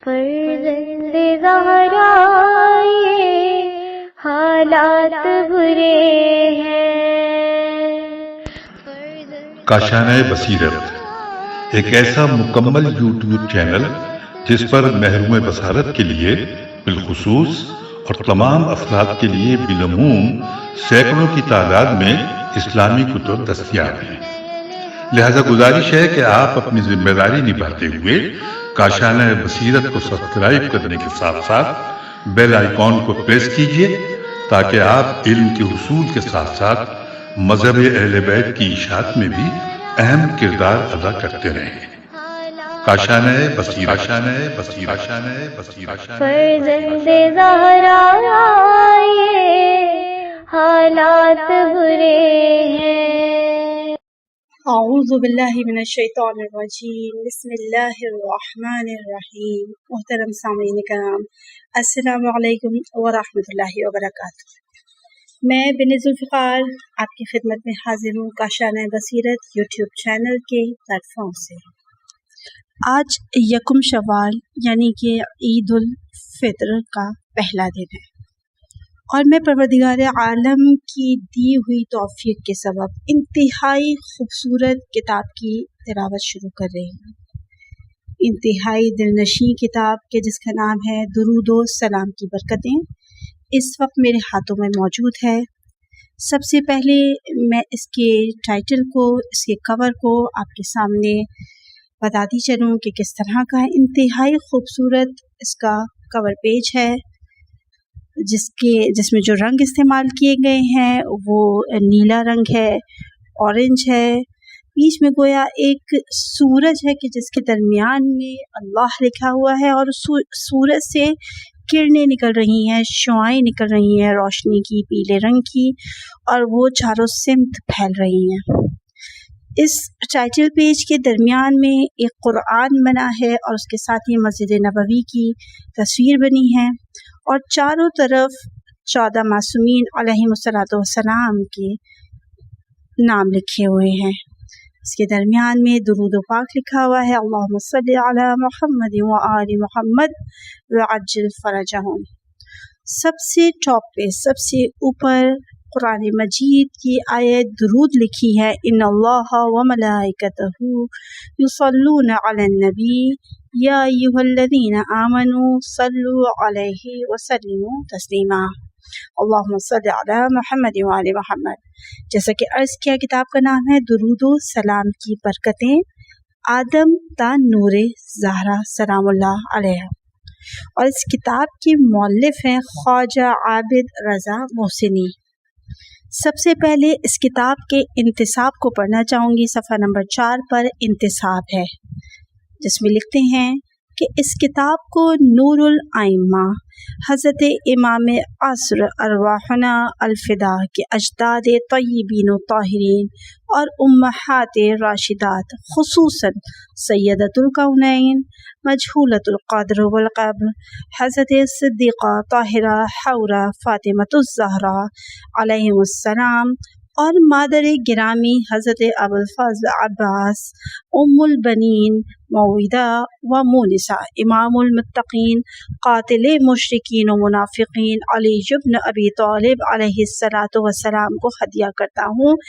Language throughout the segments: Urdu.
فرزند زہرا یہ حالات برے ہیں۔ کاشانۂ بصیرت ایک ایسا مکمل یوٹیوب چینل جس پر محروم بصارت کے لیے بالخصوص اور تمام افراد کے لیے بالعموم سینکڑوں کی تعداد میں اسلامی کتب دستیاب ہیں۔ لہذا گزارش ہے کہ آپ اپنی ذمہ داری نبھاتے ہوئے کاشانۂ بصیرت کو سبسکرائب کرنے کے ساتھ ساتھ بیل آئیکن کو پریس کیجیے تاکہ آپ علم کے حصول کے ساتھ ساتھ مذہب اہل بیت کی اشاعت میں بھی اہم کردار ادا کرتے رہیں۔ کاشانۂ بصیرت، کاشانۂ بصیرت، کاشانۂ بصیرت۔ فرزند زہرا یہ حالات برے ہیں۔ اعوذ باللہ من الشیطان الرجیم، بسم اللہ الرحمن الرحیم۔ محترم سامعین کرام، السلام علیکم ورحمۃ اللہ وبرکاتہ۔ میں بن ذوالفقار آپ کی خدمت میں حاضر ہوں کاشانۂ بصیرت یوٹیوب چینل کے پلیٹ فارم سے۔ آج یکم شوال یعنی کہ عید الفطر کا پہلا دن ہے اور میں پروردگار عالم کی دی ہوئی توفیق کے سبب انتہائی خوبصورت کتاب کی تلاوت شروع کر رہی ہوں۔ انتہائی دلنشین کتاب کے جس کا نام ہے درود و سلام کی برکتیں، اس وقت میرے ہاتھوں میں موجود ہے۔ سب سے پہلے میں اس کے ٹائٹل کو، اس کے کور کو آپ کے سامنے بتاتی چلوں کہ کس طرح کا ہے۔ انتہائی خوبصورت اس کا کور پیج ہے، جس میں جو رنگ استعمال کیے گئے ہیں وہ نیلا رنگ ہے، اورنج ہے، بیچ میں گویا ایک سورج ہے کہ جس کے درمیان میں اللہ لکھا ہوا ہے اور سورج سے کرنیں نکل رہی ہیں، شعاعیں نکل رہی ہیں روشنی کی، پیلے رنگ کی، اور وہ چاروں سمت پھیل رہی ہیں۔ اس ٹائٹل پیج کے درمیان میں ایک قرآن بنا ہے اور اس کے ساتھ ہی مسجد نبوی کی تصویر بنی ہے اور چاروں طرف 14 معصومین علیہم السلام کے نام لکھے ہوئے ہیں۔ اس کے درمیان میں درود و پاک لکھا ہوا ہے، اللہم صلی علی محمد و آل محمد وعجل فرجہم۔ سب سے ٹاپ پہ، سب سے اوپر قرآن مجید کی آیت درود لکھی ہے، ان اللہ و ملائکتہ یصلون علی النبی یا ایھا الذین آمنوا صلوا علیہ وسلموا تسلیما، اللہم صلی علی محمد و آل محمد۔ جیسا کہ عرض کیا، کتاب کا نام ہے درود و سلام کی برکتیں، آدم تا نور زہرا سلام اللہ علیہ، اور اس کتاب کے مؤلف ہیں خواجہ عابد رضا محسنی۔ سب سے پہلے اس کتاب کے انتصاب کو پڑھنا چاہوں گی۔ صفحہ نمبر 4 پر انتصاب ہے جس میں لکھتے ہیں کہ اس کتاب کو نور الائمہ حضرت امام عصر ارواحنا الفدا کے اجداد طیبین و طاہرین اور امہات راشدات، خصوصاً سیدۃ الکونین مجہولۃ القدر والقبر حضرت صدیقہ طاہرہ حورہ فاطمۃ الزہرا علیہم السلام اور مادر گرامی حضرت ابوالفضل عباس ام البنین موعودہ و مونسہ امام المتقین قاتل مشرکین و منافقین علی بن ابی طالب علیہ السلام کو ہدیہ کرتا ہوں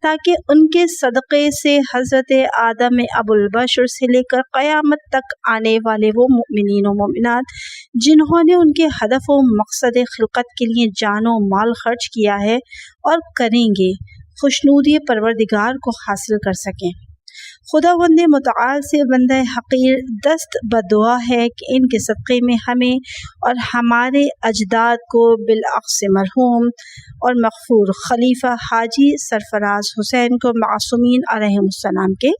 تاکہ ان کے صدقے سے حضرت آدم ابوالبشر سے لے کر قیامت تک آنے والے وہ مؤمنین و مومنات جنہوں نے ان کے ہدف و مقصد خلقت کے لیے جان و مال خرچ کیا ہے اور کریں گے، خوشنودی پروردگار کو حاصل کر سکیں۔ خداوند متعال سے بندہ حقیر دست بدعا ہے کہ ان کے صدقے میں ہمیں اور ہمارے اجداد کو بالعکس مرحوم اور مغفور خلیفہ حاجی سرفراز حسین کو معصومین علیہم السلام کے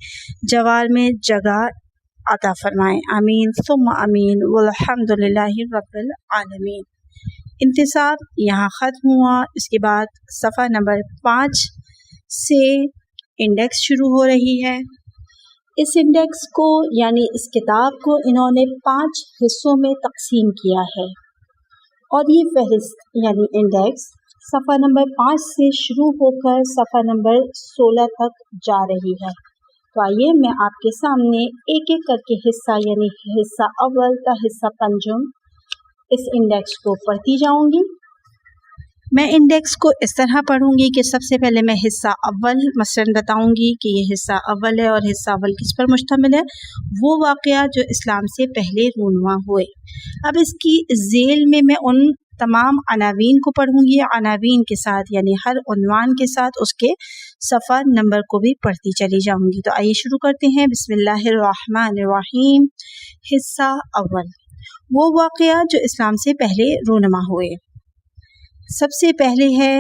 جوار میں جگہ عطا فرمائیں، آمین ثم آمین والحمد للہ رب العالمین۔ انتصاب یہاں ختم ہوا۔ اس کے بعد صفحہ نمبر 5 سے انڈیکس شروع ہو رہی ہے۔ اس انڈیکس کو یعنی اس کتاب کو انہوں نے 5 حصوں میں تقسیم کیا ہے اور یہ فہرست یعنی انڈیکس صفحہ نمبر 5 سے شروع ہو کر صفحہ نمبر 16 تک جا رہی ہے۔ تو آئیے میں آپ کے سامنے ایک ایک کر کے حصہ یعنی حصہ اول تا حصہ پنجم اس انڈیکس کو پڑھتی جاؤں گی۔ میں انڈیکس کو اس طرح پڑھوں گی کہ سب سے پہلے میں حصہ اول مثلاً بتاؤں گی کہ یہ حصہ اول ہے اور حصہ اول کس پر مشتمل ہے، وہ واقعات جو اسلام سے پہلے رونما ہوئے۔ اب اس کی ذیل میں ان تمام عناوین کو پڑھوں گی، عناوین کے ساتھ یعنی ہر عنوان کے ساتھ اس کے صفحہ نمبر کو بھی پڑھتی چلی جاؤں گی۔ تو آئیے شروع کرتے ہیں۔ بسم اللہ الرحمن الرحیم۔ حصہ اول، وہ واقعات جو اسلام سے پہلے رونما ہوئے۔ سب سے پہلے ہے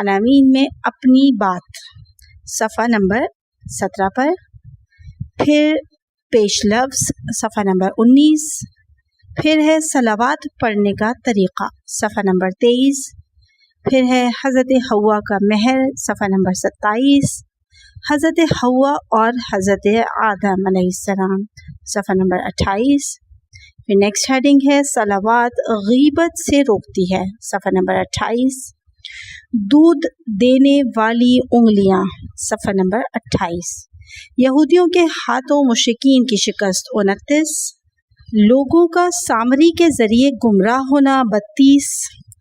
عناوین میں اپنی بات، صفحہ نمبر 17 پر، پھر پیش لفظ صفحہ نمبر 19، پھر ہے صلوات پڑھنے کا طریقہ صفحہ نمبر 23، پھر ہے حضرت حوا کا مہر صفحہ نمبر 27، حضرت حوا اور حضرت آدم علیہ السلام صفحہ نمبر 28، پھر نیکسٹ ہیڈنگ ہے صلوات غیبت سے روکتی ہے صفحہ نمبر 28، دودھ دینے والی انگلیاں صفحہ نمبر 28، یہودیوں کے ہاتھوں مشرکین کی شکست 29، لوگوں کا سامری کے ذریعے گمراہ ہونا 32،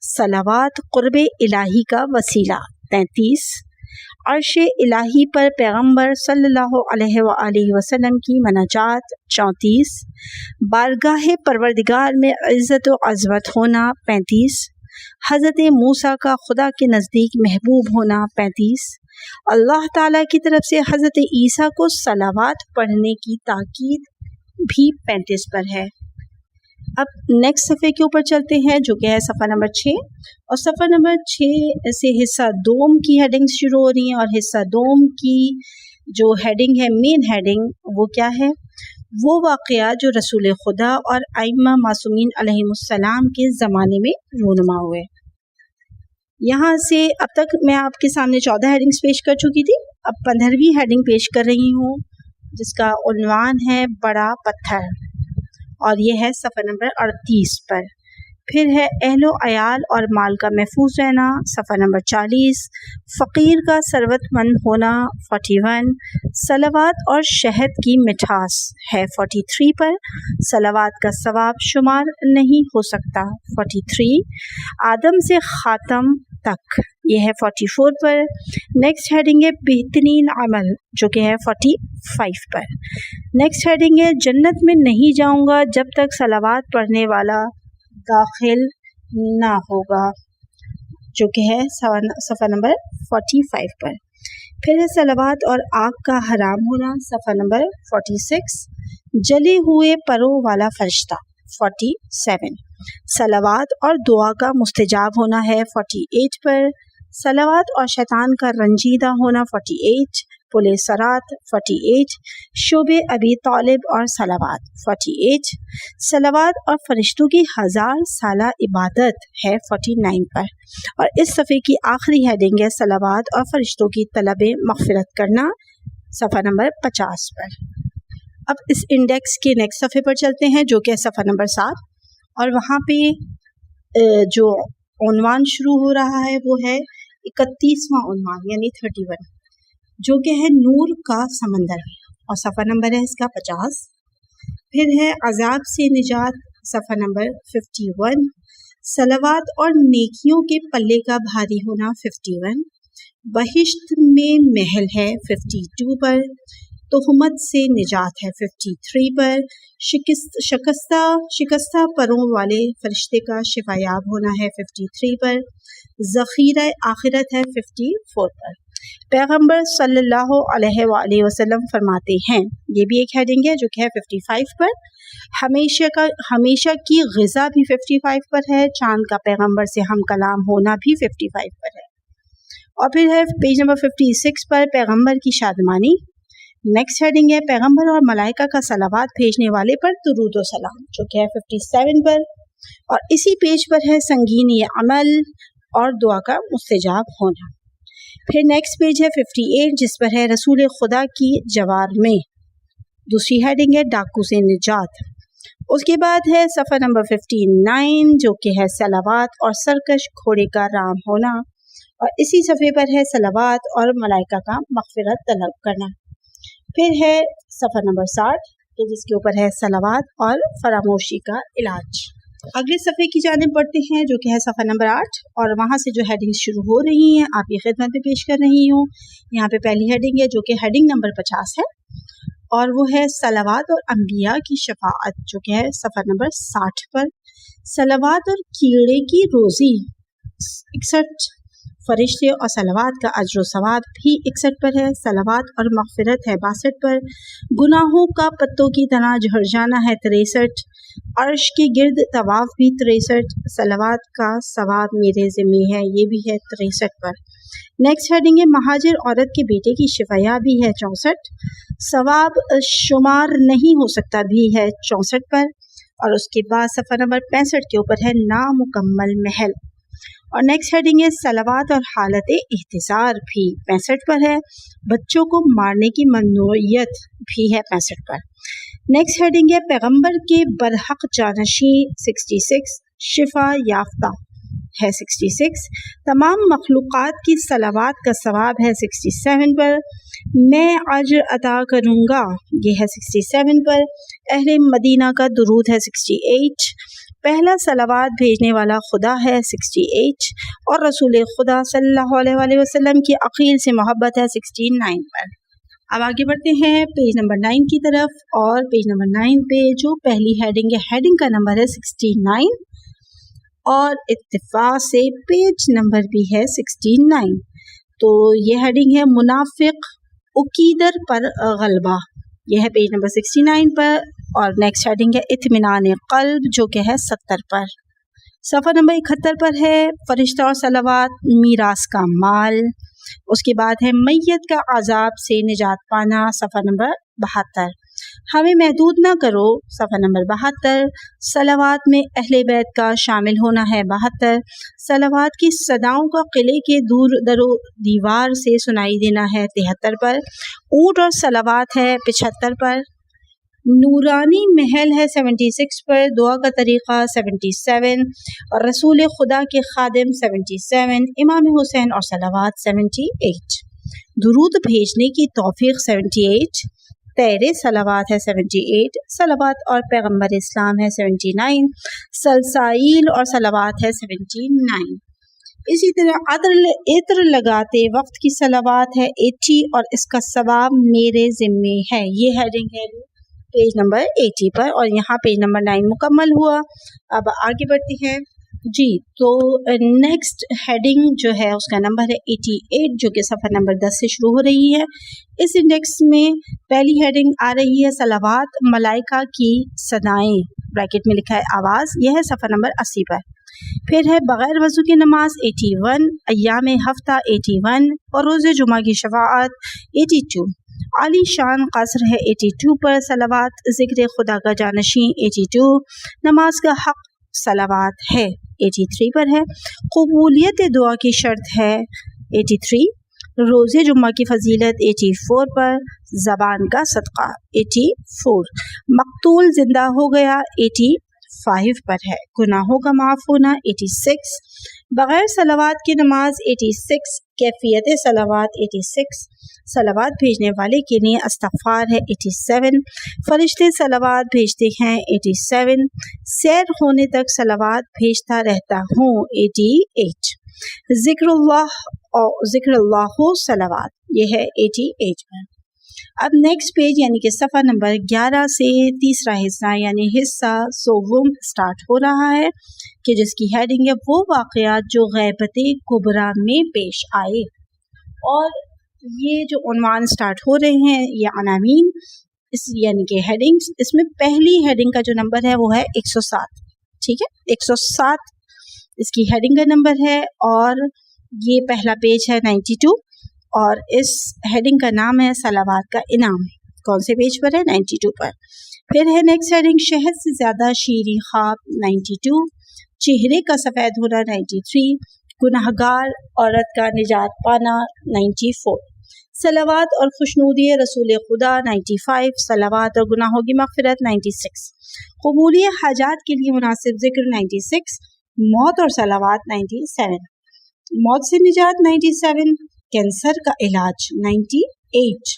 صلوات قرب الہی کا وسیلہ 33، عرش الہی پر پیغمبر صلی اللہ علیہ وآلہ وسلم کی مناجات 34، بارگاہ پروردگار میں عزت و عظمت ہونا 35، حضرت موسیٰ کا خدا کے نزدیک محبوب ہونا 35، اللہ تعالیٰ کی طرف سے حضرت عیسیٰ کو صلوات پڑھنے کی تاکید بھی 35 پر ہے۔ اب نیکسٹ صفحے کے اوپر چلتے ہیں جو کہ ہے صفحہ نمبر 6، اور صفحہ نمبر 6 سے حصہ دوم کی ہیڈنگ شروع ہو رہی ہیں، اور حصہ دوم کی جو ہیڈنگ ہے مین ہیڈنگ وہ کیا ہے، وہ واقعات جو رسول خدا اور ائمہ معصومین علیہم السلام کے زمانے میں رونما ہوئے۔ یہاں سے اب تک میں آپ کے سامنے 14 ہیڈنگز پیش کر چکی تھی، اب 15ویں ہیڈنگ پیش کر رہی ہوں جس کا عنوان ہے بڑا پتھر، اور یہ ہے صفحہ نمبر 38 پر۔ پھر ہے اہل و عیال اور مال کا محفوظ رہنا صفحہ نمبر 40، فقیر کا ثروت مند ہونا 41، صلوات اور شہد کی مٹھاس ہے 43 پر، صلوات کا ثواب شمار نہیں ہو سکتا 43، آدم سے خاتم تک یہ ہے 44 پر۔ نیکسٹ ہیڈنگ ہے بہترین عمل جو کہ ہے 45 پر۔ نیکسٹ ہیڈنگ ہے جنت میں نہیں جاؤں گا جب تک صلوات پڑھنے والا داخل نہ ہوگا جو کہ ہے صفحہ نمبر 45 پر۔ پھر ہے صلوات اور آگ کا حرام ہونا صفحہ نمبر 46، جلے ہوئے پروں والا فرشتہ 47، صلوات اور دعا کا مستجاب ہونا ہے 48 پر، صلوات اور شیطان کا رنجیدہ ہونا 48، پل صراط 48، شعب ابی طالب اور صلوات 48، صلوات اور فرشتوں کی 1000 سالہ عبادت ہے 49 پر، اور اس صفحے کی آخری ہیڈنگ ہے صلوات اور فرشتوں کی طلب مغفرت کرنا صفحہ نمبر 50 پر۔ اب اس انڈیکس کے نیکسٹ صفحے پر چلتے ہیں جو کہ صفحہ نمبر 7، اور وہاں پہ جو عنوان شروع ہو رہا ہے وہ ہے 31واں عنوان یعنی 31 جو کہ ہے نور کا سمندر، اور صفحہ نمبر ہے اس کا 50۔ پھر ہے عذاب سے نجات صفحہ نمبر 51، صلوات اور نیکیوں کے پلے کا بھاری ہونا 51، بہشت میں محل ہے 52 پر، تہمت سے نجات ہے 53 پر، شکستہ پروں والے فرشتے کا شفا یاب ہونا ہے 53 پر، ذخیرہ آخرت ہے 54 پر۔ پیغمبر صلی اللہ علیہ وآلہ وسلم فرماتے ہیں، یہ بھی ایک ہیڈنگ ہے جو کہ ہے 55 پر، ہمیشہ کی غذا بھی 55 پر ہے، چاند کا پیغمبر سے ہم کلام ہونا بھی 55 پر ہے۔ اور پھر ہے پیج نمبر 56 پر پیغمبر کی شادمانی۔ نیکسٹ ہیڈنگ ہے پیغمبر اور ملائکہ کا صلوات بھیجنے والے پر درود و سلام جو کہ ہے 57 پر، اور اسی پیج پر ہے سنگینی عمل اور دعا کا مستجاب ہونا۔ پھر نیکسٹ پیج ہے 58 جس پر ہے رسول خدا کی جوار میں، دوسری ہیڈنگ ہے ڈاکو سے نجات۔ اس کے بعد ہے صفحہ نمبر 59 جو کہ ہے صلوات اور سرکش گھوڑے کا رام ہونا، اور اسی صفحے پر ہے صلوات اور ملائکہ کا مغفرت طلب کرنا۔ پھر ہے صفحہ نمبر 60 کہ جس کے اوپر ہے صلوات اور فراموشی کا علاج۔ اگلے صفحے کی جانب بڑھتے ہیں جو کہ ہے صفحہ نمبر 8، اور وہاں سے جو ہیڈنگ شروع ہو رہی ہیں آپ کی خدمت میں پیش کر رہی ہوں۔ یہاں پہ پہلی ہیڈنگ ہے جو کہ ہیڈنگ نمبر 50 ہے، اور وہ ہے صلوات اور انبیاء کی شفاعت، جو کہ ہے صفحہ نمبر 60 پر۔ صلوات اور کیڑے کی روزی 61 فرشتے اور صلوات کا اجر و ثواب بھی 61 پر ہے۔ صلوات اور مغفرت ہے 62 پر۔ گناہوں کا پتوں کی طرح جھڑ جانا ہے 63۔ عرش کے گرد طواف بھی 63۔ صلوات کا ثواب میرے ذمہ ہے، یہ بھی ہے 63 پر۔ نیکسٹ ہیڈنگ ہے مہاجر عورت کے بیٹے کی شفایابی ہے 64۔ ثواب شمار نہیں ہو سکتا بھی ہے 64 پر، اور اس کے بعد صفحہ نمبر 65 کے اوپر ہے نامکمل محل، اور نیکسٹ ہیڈنگ ہے صلوات اور حالت احتضار بھی 65 پر ہے۔ بچوں کو مارنے کی ممنوعیت بھی ہے 65 پر۔ نیکسٹ ہیڈنگ ہے پیغمبر کے برحق جانشی 66۔ شفا یافتہ ہے 66۔ تمام مخلوقات کی صلوات کا ثواب ہے 67 پر۔ میں اجر عطا کروں گا یہ ہے 67 پر۔ اہل مدینہ کا درود ہے 68۔ پہلا صلوات بھیجنے والا خدا ہے 68، اور رسول خدا صلی اللہ علیہ وسلم کی عقیل سے محبت ہے 69 پر۔ اب آگے بڑھتے ہیں پیج نمبر 9 کی طرف، اور پیج نمبر 9 پہ جو پہلی ہیڈنگ ہے، ہیڈنگ کا نمبر ہے 69، اور اتفاق سے پیج نمبر بھی ہے 69۔ تو یہ ہیڈنگ ہے منافق عقیدر پر غلبہ، یہ ہے پیج نمبر 69 پر۔ اور نیکسٹ ہیڈنگ ہے اطمینان قلب، جو کہ ہے 70 پر۔ صفحہ نمبر 71 پر ہے فرشتہ اور صلوات میراث کا مال، اس کے بعد ہے میت کا عذاب سے نجات پانا، صفحہ نمبر 72۔ ہمیں محدود نہ کرو، صفحہ نمبر 72۔ صلوات میں اہل بیت کا شامل ہونا ہے 72۔ صلوات کی صداؤں کا قلعے کے دور در و دیوار سے سنائی دینا ہے 73 پر۔ اونٹ اور صلوات ہے 75 پر۔ نورانی محل ہے 76 پر۔ دعا کا طریقہ 77، اور رسول خدا کے خادم 77، امام حسین اور صلوات 78، درود بھیجنے کی توفیق 78، تیرے صلوات ہے 78، صلوات اور پیغمبر اسلام ہے 79، سلسائل اور صلوات ہے 79۔ اسی طرح عطر لگاتے وقت کی صلوات ہے 80، اور اس کا ثواب میرے ذمے ہے، یہ ہیڈنگ ہے پیج نمبر 80 پر، اور یہاں پیج نمبر 9 مکمل ہوا۔ اب آگے بڑھتے ہیں جی، تو نیکسٹ ہیڈنگ جو ہے اس کا نمبر ہے 88، جو کہ صفحہ نمبر 10 سے شروع ہو رہی ہے۔ اس انڈیکس میں پہلی ہیڈنگ آ رہی ہے صلوات ملائکہ کی صدائیں، بریکٹ میں لکھا ہے آواز، یہ ہے صفحہ نمبر 80 پر۔ پھر ہے بغیر وضو کی نماز 81، ایام ہفتہ 81، اور روز جمعہ کی شفاعت 82۔ عالی شان قصر ہے 82 پر۔ صلوات ذکر خدا کا جانشین 82، نماز کا حق صلوات ہے 83 پر ہے۔ قبولیت دعا کی شرط ہے 83، روز جمعہ کی فضیلت 84 پر۔ زبان کا صدقہ 84، مقتول زندہ ہو گیا 85 پر ہے۔ گناہوں کا معاف ہونا 86، بغیر صلوات کی نماز 86، کیفیت صلوات 86، صلوات بھیجنے والے کے لیے استغفار ہے 87، فرشتے صلوات بھیجتے ہیں 87، سیر ہونے تک صلوات بھیجتا رہتا ہوں 88، ذکر اللہ ہو صلوات، یہ ہے 88 پر۔ اب نیکسٹ پیج یعنی کہ صفحہ نمبر 11 سے تیسرا حصہ یعنی حصہ سوم سٹارٹ ہو رہا ہے، کہ جس کی ہیڈنگ ہے وہ واقعات جو غیبت کبریٰ میں پیش آئے۔ اور یہ جو عنوان سٹارٹ ہو رہے ہیں یہ عناوین یعنی کہ ہیڈنگز، اس میں پہلی ہیڈنگ کا جو نمبر ہے وہ ہے 107، ٹھیک ہے، 107 اس کی ہیڈنگ کا نمبر ہے، اور یہ پہلا پیج ہے 92، اور اس ہیڈنگ کا نام ہے صلوات کا انعام۔ کون سے پیج پر ہے؟ 92 پر۔ پھر ہے نیکسٹ ہیڈنگ شہد سے زیادہ شیریں خواب 92، چہرے کا سفید ہونا 93، گناہگار عورت کا نجات پانا 94، صلوات اور خوشنودی رسول خدا 95، صلوات اور گناہوں کی مغفرت 96، قبولی حاجات کے لیے مناسب ذکر 96، موت اور صلوات 97، موت سے نجات 97، کینسر کا علاج 98،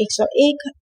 101,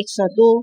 102,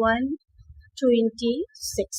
126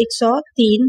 103,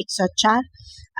104,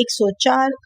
104,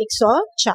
104,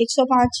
105,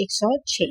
106,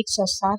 107,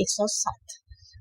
107,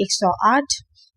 108,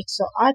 108,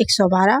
112,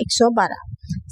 112,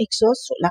116,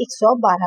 112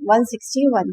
161,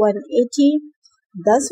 180, 10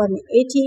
180,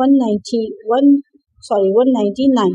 199।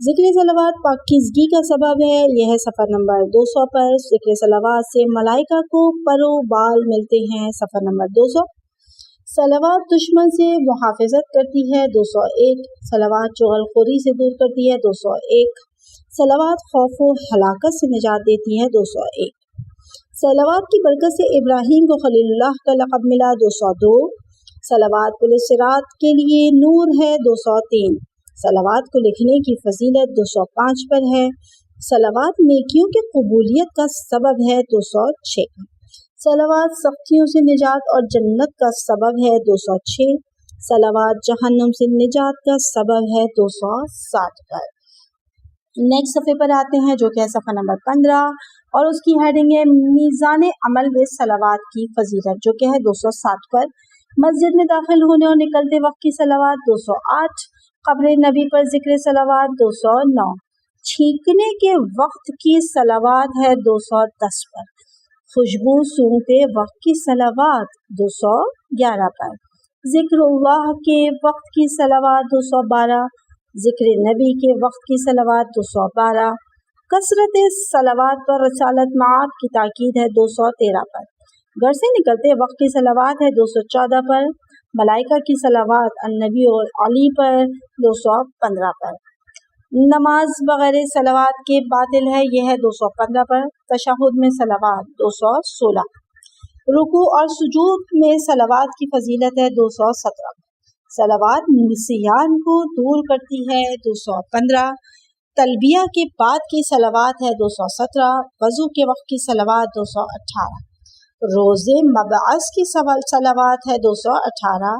ذکر صلوات پاکیزگی کا سبب ہے، یہ ہے صفحہ نمبر 200 پر۔ ذکر صلوات سے ملائکہ کو پر و بال ملتے ہیں، صفحہ نمبر 200۔ صلوات دشمن سے محافظت کرتی ہے، 201۔ صلوات چغل خوری سے دور کرتی ہے، 201۔ صلوات خوف و ہلاکت سے نجات دیتی ہے، 201۔ صلوات کی برکت سے ابراہیم کو خلیل اللہ کا لقب ملا، 202۔ صلوات پل صراط کے لیے نور ہے، 203۔ صلوات کو لکھنے کی فضیلت 205 پر ہے۔ صلوات نیکیوں کی قبولیت کا سبب ہے، 206۔ صلوات سختیوں سے نجات اور جنت کا سبب ہے، 206۔ صلوات جہنم سے نجات کا سبب ہے، 207 پر۔ نیکسٹ صفحے پر آتے ہیں جو کہ ہے صفحہ نمبر 15 اور اس کی ہیڈنگ ہے میزان عمل میں صلوات کی فضیلت، جو کہ ہے 207 پر۔ مسجد میں داخل ہونے اور نکلتے وقت کی صلوات 208۔ قبر نبی پر ذکر صلوات 209۔ چھینکنے کے وقت کی صلوات ہے 210 پر۔ خوشبو سونگتے وقت کی صلوات 211 پر۔ ذکر اللہ کے وقت کی صلوات 212۔ ذکر نبی کے وقت کی صلوات 212۔ کثرت صلوات پر رسالت معاب کی تاکید ہے 213 پر۔ گھر سے نکلتے وقت کی صلوات ہے 214 پر۔ ملائکہ کی صلوات النبی اور علی پر 215 پر۔ نماز بغیر صلوات کے باطل ہے، یہ ہے 215 پر۔ تشہد میں صلوات 216۔ رکوع اور سجود میں صلوات کی فضیلت ہے 217۔ صلوات نسیان کو دور کرتی ہے 215۔ تلبیہ کے بعد کی صلوات ہے 217۔ وضو کے وقت کی صلوات 218۔ روزے مبعث کی صلوات ہے 218۔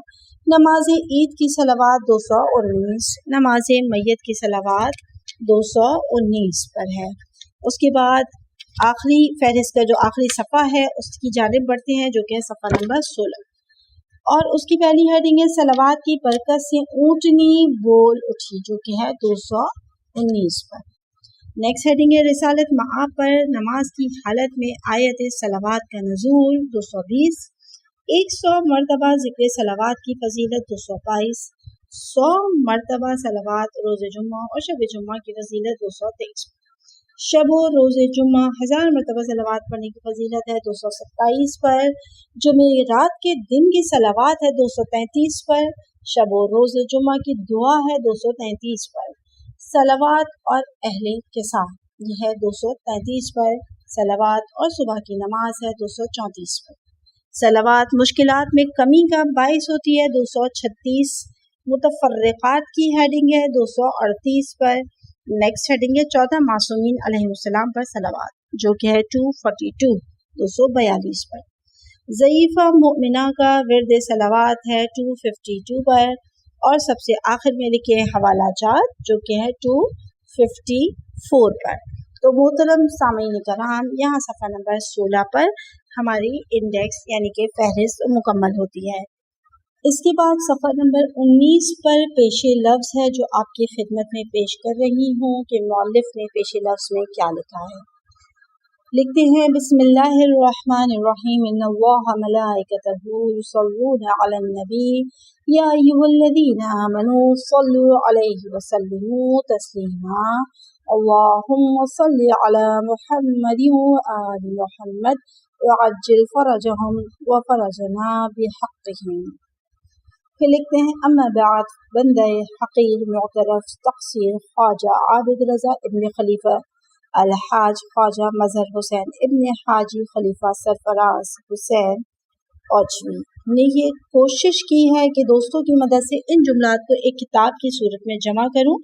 نماز عید کی صلوات 219۔ نماز میت کی صلوات 219 پر ہے۔ اس کے بعد آخری فہرست کا جو آخری صفحہ ہے اس کی جانب بڑھتے ہیں جو کہ ہے صفحہ نمبر 16 اور اس کی پہلی ہیڈنگ ہے صلوات کی برکت سے اونٹنی بول اٹھی، جو کہ ہے 219 پر۔ نیکسٹ ہیڈنگ ہے رسالت معاب پر نماز کی حالت میں آیت صلوات کا نزول، 220۔ 100 مرتبہ ذکر صلوات کی فضیلت، 222۔ 100 مرتبہ صلوات روز جمعہ اور شب جمعہ کی فضیلت، 223۔ شب و روز جمعہ 1000 مرتبہ صلوات پڑھنے کی فضیلت ہے، 227 پر۔ جمعرات کے دن کی صلوات ہے 233 پر۔ شب و روز جمعہ کی دعا ہے 233 پر۔ صلوات اور اہل کے ساتھ یہ ہے 233 پر۔ صلوات اور صبح کی نماز ہے 234 پر۔ صلوات مشکلات میں کمی کا باعث ہوتی ہے، 236۔ متفرقات کی ہیڈنگ ہے 238 پر۔ نیکسٹ ہیڈنگ ہے 14 معصومین علیہ السلام پر صلوات، جو کہ ہے 242، 242 پر۔ ضعیفہ مؤمنہ کا ورد صلوات ہے 252 پر اور سب سے آخر میں لکھے حوالہ جات جو کہ ہے 254 پر۔ تو محترم سامعین کرام، یہاں صفحہ نمبر 16 پر ہماری انڈیکس یعنی کہ فہرست مکمل ہوتی ہے۔ اس کے بعد صفحہ نمبر 19 پر پیش لفظ ہے جو آپ کی خدمت میں پیش کر رہی ہوں کہ مؤلف نے پیش لفظ میں کیا لکھا ہے۔ لکھتے ہیں بسم اللہ الرحمن الرحیم ان اللہ ملائکتہ یصلون علی النبی یا ایھا الذین آمنوا صلوا علیہ وسلموا تسلیما اللہم صل علی محمد وآل محمد وعجل فرجہم وفرجنا بحقہم۔ پھر لکھتے ہیں اما بعد، بندہ حقیر معترف تقصیر خواجہ عابد رضا ابن خلیفہ الحاج خواجہ مظہر حسین ابن حاجی خلیفہ سرفراز حسین اوجوی نے یہ کوشش کی ہے کہ دوستوں کی مدد سے ان جملات کو ایک کتاب کی صورت میں جمع کروں،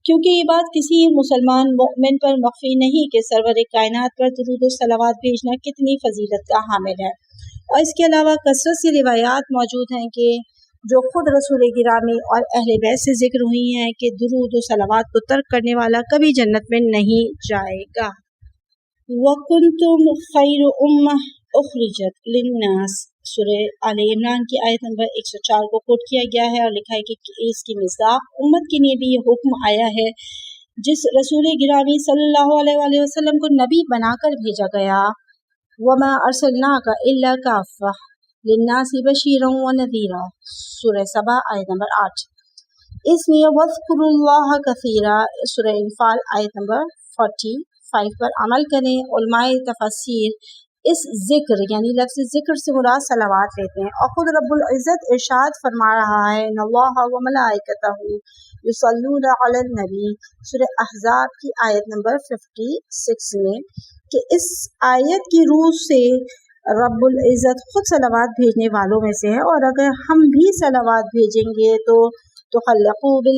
کیونکہ یہ بات کسی مسلمان مؤمن پر مخفی نہیں کہ سرور کائنات پر درود و صلوات بھیجنا کتنی فضیلت کا حامل ہے، اور اس کے علاوہ کثرت سی روایات موجود ہیں کہ جو خود رسول گرامی اور اہل بیت سے ذکر ہوئی ہیں کہ درود و صلوات کو ترک کرنے والا کبھی جنت میں نہیں جائے گا۔ وَكُنْتُمْ خَيْرُ أُمَّةٍ أُخْرِجَتْ لِلنَّاسِ سورہ آل عمران کی آیت نمبر 104 کو کوٹ کیا گیا ہے اور لکھا ہے کہ اس کی مصداق امت کے لیے بھی یہ حکم آیا ہے جس رسول گرامی صلی اللہ علیہ وآلہ وسلم کو نبی بنا کر بھیجا گیا۔ وَمَا أَرْسَلْنَاكَ إِلَّا كَافَّةً لِلنَّاسِ بَشِيرًا وَنَذِيرًا سورہ سبا آیت نمبر 8۔ اس لیے وَاذْكُرُوا اللَّهَ كَثِيرًا سورہ انفال آیت نمبر 45 پر عمل کریں۔ علماء تفسیر اس ذکر یعنی لفظ ذکر سے مراد صلوات لیتے ہیں، اور خود رب العزت ارشاد فرما رہا ہے ان اللہ وملائکتہ یصلون علی النبی سورہ احزاب کی آیت نمبر 56 میں، کہ اس آیت کی روح سے رب العزت خود صلوات بھیجنے والوں میں سے ہے، اور اگر ہم بھی صلوات بھیجیں گے تو خلقوا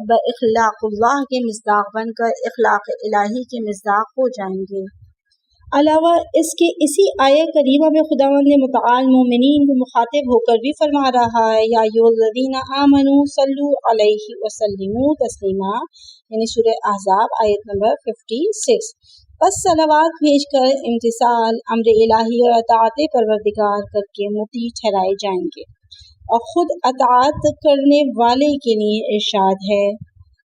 باخلاق اللہ کے مصداق بن کر اخلاق الہی کے مصداق ہو جائیں گے۔ علاوہ اس کے اسی آیت کریمہ میں خداوند متعال مومنین کو مخاطب ہو کر بھی فرما رہا ہے یا ایھا الذین آمنوا صلوا علیہ وسلموا تسلیما، یعنی سورہ احزاب آیت نمبر 56۔ پس صلوات بھیج کر امتثال امر الہی اور اطاعت پروردگار کر کے مطیع ٹھہرائے جائیں گے، اور خود اطاعت کرنے والے کے لیے ارشاد ہے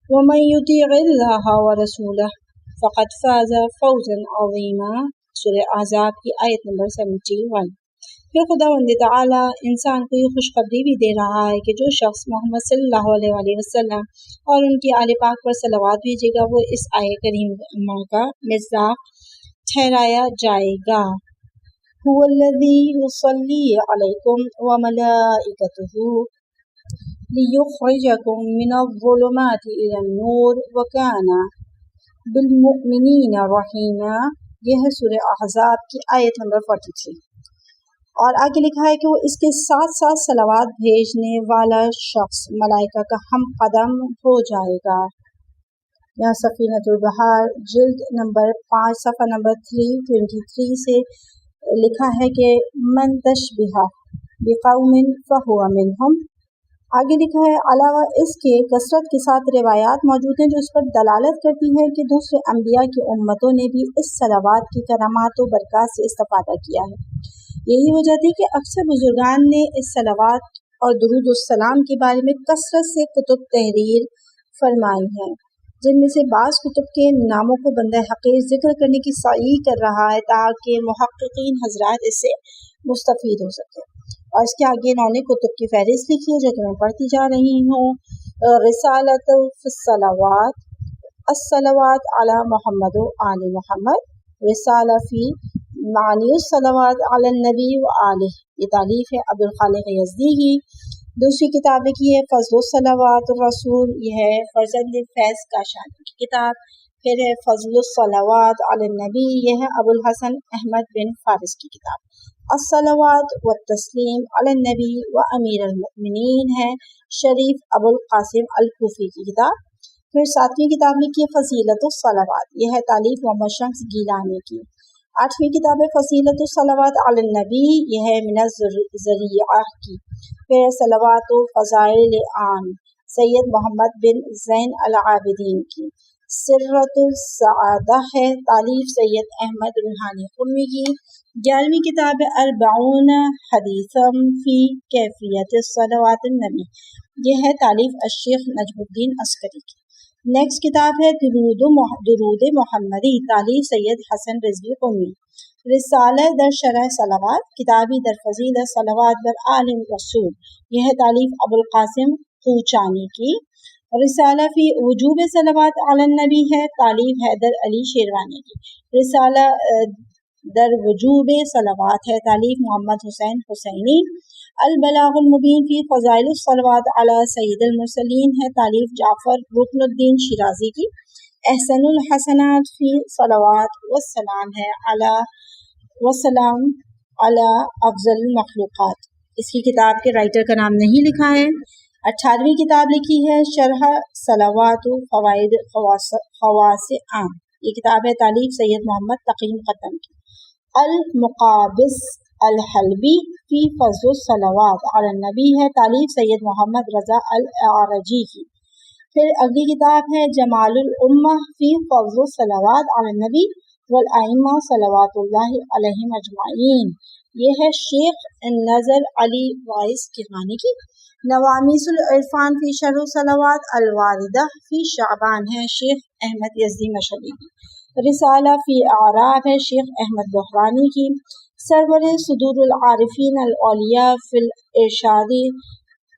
وَمَن یُطِیعِ اللَّهَ وَرَسُولَهُ فقط فاز فوزا عظیما سورہ احزاب کی آیت نمبر 71۔ پھر خداوند تعالی انسان کو یہ خوشخبری بھی دے رہا ہے کہ جو شخص محمد صلی اللہ علیہ وسلم اور ان کی آل پاک پر صلوات بھیجے گا وہ اس آیت کریمہ کا مصداق ٹھہرایا جائے گا۔ هو الذی یصلی علیکم وملائکتہ لیخرجکم من الظلمات الی النور وکان بالمؤمنین رحیما، یہ ہے سورہ احزاب کی آیت نمبر 43۔ اور آگے لکھا ہے کہ وہ اس کے ساتھ ساتھ صلوات بھیجنے والا شخص ملائکہ کا ہم قدم ہو جائے گا۔ یہاں سفینۃ البحار جلد نمبر 5 صفحہ نمبر 323 سے لکھا ہے کہ من تشبہ بقوم فہو منہم۔ آگے لکھا ہے علاوہ اس کے کثرت کے ساتھ روایات موجود ہیں جو اس پر دلالت کرتی ہے کہ دوسرے انبیاء کی امتوں نے بھی اس صلوات کی کرامات و برکات سے استفادہ کیا ہے۔ یہی وجہ تھی کہ اکثر بزرگان نے اس صلوات اور درود السلام کے بارے میں کثرت سے کتب تحریر فرمائی ہیں، جن میں سے بعض کتب کے ناموں کو بندہ حقیر ذکر کرنے کی سعی کر رہا ہے تاکہ محققین حضرات اس سے مستفید ہو سکے۔ اور اس کے آگے انہوں نے کتب کی فہرست لکھی ہے جو کہ میں پڑھتی جا رہی ہوں۔ رسالۃ فی الصلوات، الصلوات علی محمد و آل محمد، رسالہ فی معنی الصلوات علی النبی و آلہ، یہ تالیف ہے ابو الخالق یزدی کی۔ دوسری کتاب لکھی ہے فضل الصلوات الرسول، یہ ہے فرزند فیض کاشانی کی کتاب۔ پھر ہے فضل الصلوات علی النبی، یہ ہے ابو الحسن احمد بن فارس کی کتاب۔ الصلوات والتسلیم علی النبی و امیر المؤمنین ہے شریف ابو القاسم الکوفی کی کتاب۔ پھر 7ویں کتاب لکھی ہے فضیلۃ الصلوات، یہ ہے تالیف محمد شمس گیلانی کی۔ 8ویں کتاب ہے فضیلۃ الصلوات علی النبی، یہ ہے من الذریعہ کی۔ پھر صلوات و فضائل عام سید محمد بن زین العابدین کی۔ سرۃ السعادہ ہے تالیف سید احمد روحانی قمی کی۔ 11ویں کتاب ہے اربعون حدیثا فی کیفیت الصلوات النبی، یہ ہے تالیف الشیخ نجم الدین عسکری کی۔ نیکسٹ کتاب ہے درود محمدی تالیف سید حسن رضوی قمی۔ رسالہ در شرح صلوات، کتابی در فضیل صلوات بر آل رسول، یہ ہے تالیف ابو القاسم قوچانی کی۔ رسالہ فی وجوب صلوات علی النبی ہے تالیف حیدر علی شیروانی کی۔ رسالہ در وجوب صلوات ہے تالیف محمد حسین حسینی۔ البلاغ المبین فی فضائل الصلوات علی سید المرسلین ہے تالیف جعفر رکن الدین شیرازی کی۔ احسن الحسنات فی صلوات والسلام ہے والسلام علی افضل المخلوقات، اس کی کتاب کے رائٹر کا نام نہیں لکھا ہے۔ 18ویں کتاب لکھی ہے شرح صلوات و فوائد خواص عام، یہ کتاب ہے تالیف سید محمد تقی قطن کی۔ المقابس الحلبی فی فضل الصلوات علی النبی ہے تالیف سید محمد رضا الاعرجی کی۔ پھر اگلی کتاب ہے جمال الامہ فی فضل الصلوات علی النبی والائمہ صلوات اللہ علیہم اجمعین، یہ ہے شیخ نظر علی وائس کرمانی کی۔ نوامیس العرفان فی شرح صلوات الواردہ فی شعبان ہے شیخ احمد یزدی مشہدی کی۔ رسالہ فی اعراف ہے شیخ احمد بحرانی کی۔ سرور صدور العارفین الاولیاء فی الارشاد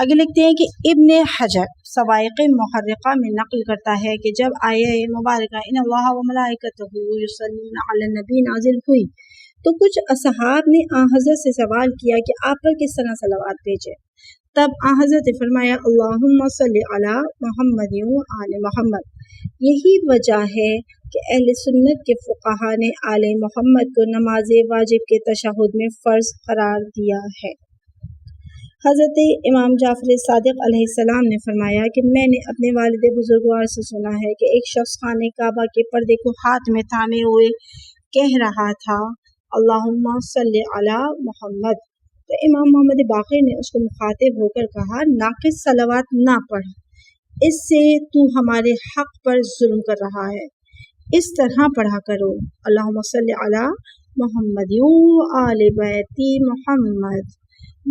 آگے لکھتے ہیں کہ ابن حجر سوائق محرقہ میں نقل کرتا ہے کہ جب آیہ مبارکہ ان اللہ و ملائکتہ یصلون علی النبی نازل ہوئی تو کچھ اصحاب نے آن حضرت سے سوال کیا کہ آپ پر کس طرح صلوات بھیجیں. تب آن حضرت نے فرمایا اللہم صلی علی محمد و آل محمد. یہی وجہ ہے کہ اہل سنت کے فقہا نے آل محمد کو نماز واجب کے تشہد میں فرض قرار دیا ہے. حضرت امام جعفر صادق علیہ السلام نے فرمایا کہ میں نے اپنے والد بزرگوار سے سنا ہے کہ ایک شخص خانہ کعبہ کے پردے کو ہاتھ میں تھامے ہوئے کہہ رہا تھا اللہم صلی علی محمد. تو امام محمد باقر نے اس کو مخاطب ہو کر کہا ناقص صلوات نہ پڑھ، اس سے تو ہمارے حق پر ظلم کر رہا ہے، اس طرح پڑھا کرو اللہم صلی علی محمد و آل بیت محمد.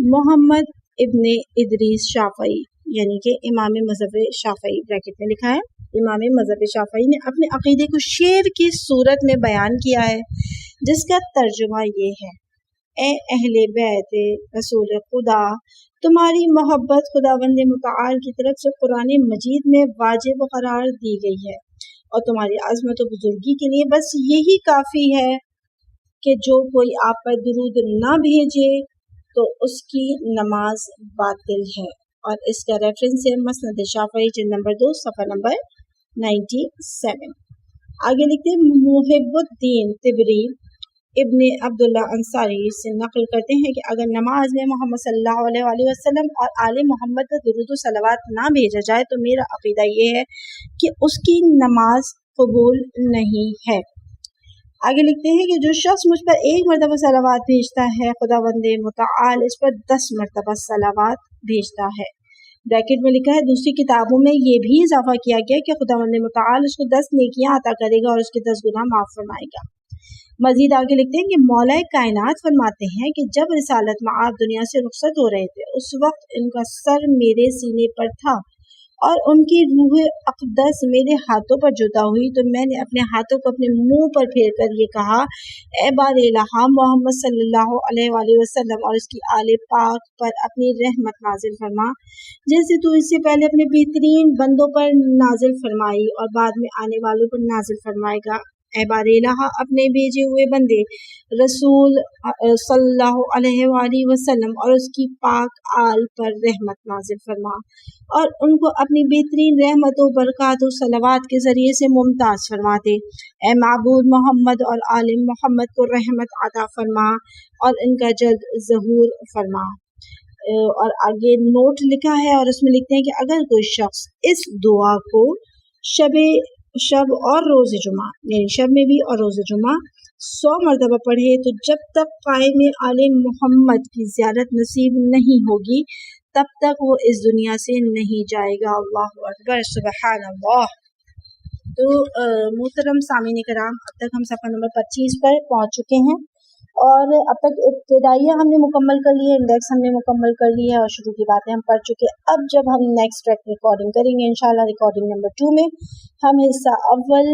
محمد ابن ادریس شافعی یعنی کہ امام مذہب شافعی بریکٹ میں لکھا ہے، امام مذہب شافعی نے اپنے عقیدے کو شعر کی صورت میں بیان کیا ہے جس کا ترجمہ یہ ہے اے اہل بیت رسول خدا، تمہاری محبت خداوند متعال کی طرف سے قرآن مجید میں واجب قرار دی گئی ہے اور تمہاری عظمت و بزرگی کے لیے بس یہی کافی ہے کہ جو کوئی آپ پر درود نہ بھیجے تو اس کی نماز باطل ہے. اور اس کا ریفرنس ہے مسند شافعی جلد نمبر 2 صفحہ نمبر 97. آگے لکھتے ہیں محب الدین طبری ابن عبداللہ انصاری سے نقل کرتے ہیں کہ اگر نماز میں محمد صلی اللہ علیہ وسلم اور آل محمد کا درود و صلوات نہ بھیجا جائے تو میرا عقیدہ یہ ہے کہ اس کی نماز قبول نہیں ہے. آگے لکھتے ہیں کہ جو شخص مجھ پر ایک مرتبہ صلوات بھیجتا ہے خداوند متعال اس پر 10 مرتبہ صلوات بھیجتا ہے. بریکٹ میں لکھا ہے دوسری کتابوں میں یہ بھی اضافہ کیا گیا کہ خداوند متعال اس کو 10 نیکیاں عطا کرے گا اور اس کے 10 گناہ معاف فرمائے گا. مزید آگے لکھتے ہیں کہ مولا کائنات فرماتے ہیں کہ جب رسالت مآب دنیا سے رخصت ہو رہے تھے اس وقت ان کا سر میرے سینے پر تھا اور ان کی روح اقدس میرے ہاتھوں پر جدا ہوئی تو میں نے اپنے ہاتھوں کو اپنے منہ پر پھیر کر یہ کہا اے بار الہ محمد صلی اللہ علیہ وآلہ وسلم اور اس کی آل پاک پر اپنی رحمت نازل فرما جیسے تو اس سے پہلے اپنے بہترین بندوں پر نازل فرمائی اور بعد میں آنے والوں پر نازل فرمائے گا. اے بار الہ اپنے بھیجے ہوئے بندے رسول صلی اللہ علیہ وآلہ وسلم اور اس کی پاک آل پر رحمت نازل فرما اور ان کو اپنی بہترین رحمت و برکات و صلوات کے ذریعے سے ممتاز فرما دے. اے معبود محمد اور آل محمد کو رحمت عطا فرما اور ان کا جلد ظہور فرما. اور آگے نوٹ لکھا ہے اور اس میں لکھتے ہیں کہ اگر کوئی شخص اس دعا کو شب اور روز جمعہ یعنی شب میں بھی اور روز جمعہ 100 مرتبہ پڑھے تو جب تک قائم آل محمد کی زیارت نصیب نہیں ہوگی تب تک وہ اس دنیا سے نہیں جائے گا. اللہ اکبر سبحان اللہ. تو محترم سامعین کرام اب تک ہم صفحہ نمبر 25 پر پہنچ چکے ہیں اور اب تک ابتدائیہ ہم نے مکمل کر لی ہے، انڈیکس ہم نے مکمل کر لی ہے اور شروع کی باتیں ہم پڑھ چکے. اب جب ہم نیکسٹ ٹریک ریکارڈنگ کریں گے انشاءاللہ ریکارڈنگ نمبر 2 میں ہم حصہ اول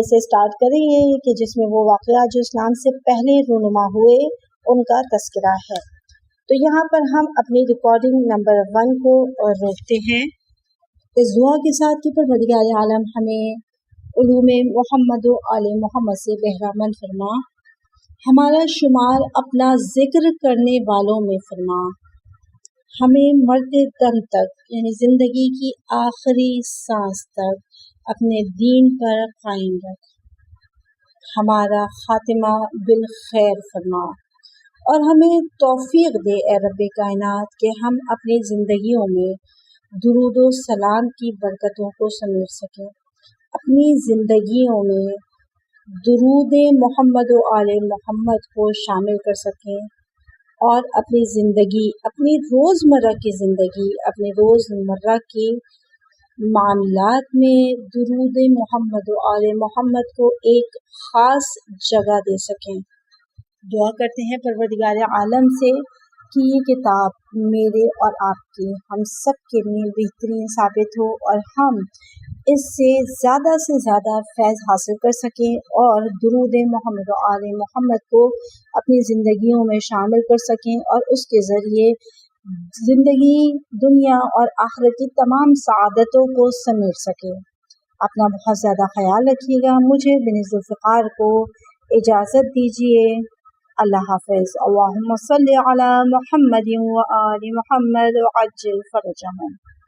سے سٹارٹ کریں گے کہ جس میں وہ واقعات جو اسلام سے پہلے رونما ہوئے ان کا تذکرہ ہے. تو یہاں پر ہم اپنی ریکارڈنگ نمبر 1 کو روکتے ہیں اس دعا کے ساتھ کہ پروردگار عالم ہمیں علوم محمد و آل محمد سے بہرہ مند فرما، ہمارا شمار اپنا ذکر کرنے والوں میں فرما، ہمیں مرتے دم تک یعنی زندگی کی آخری سانس تک اپنے دین پر قائم رکھ، ہمارا خاتمہ بالخیر فرما اور ہمیں توفیق دے اے رب کائنات کہ ہم اپنی زندگیوں میں درود و سلام کی برکتوں کو سمیٹ سکیں، اپنی زندگیوں میں درود محمد و آل محمد کو شامل کر سکیں اور اپنی زندگی، اپنی روزمرہ کی زندگی، اپنے روزمرہ کے معاملات میں درود محمد و آل محمد کو ایک خاص جگہ دے سکیں. دعا کرتے ہیں پروردگار عالم سے کہ یہ کتاب میرے اور آپ کے ہم سب کے لیے بہترین ثابت ہو اور ہم اس سے زیادہ فیض حاصل کر سکیں اور درود محمد و آل محمد کو اپنی زندگیوں میں شامل کر سکیں اور اس کے ذریعے زندگی دنیا اور آخرت کی تمام سعادتوں کو سمیٹ سکے۔ اپنا بہت زیادہ خیال رکھیے گا۔ مجھے بن ذوالفقار کو اجازت دیجیے۔ اللہ حافظ۔ اللہم صلی علی محمد و آل محمد وعجل فرجہم۔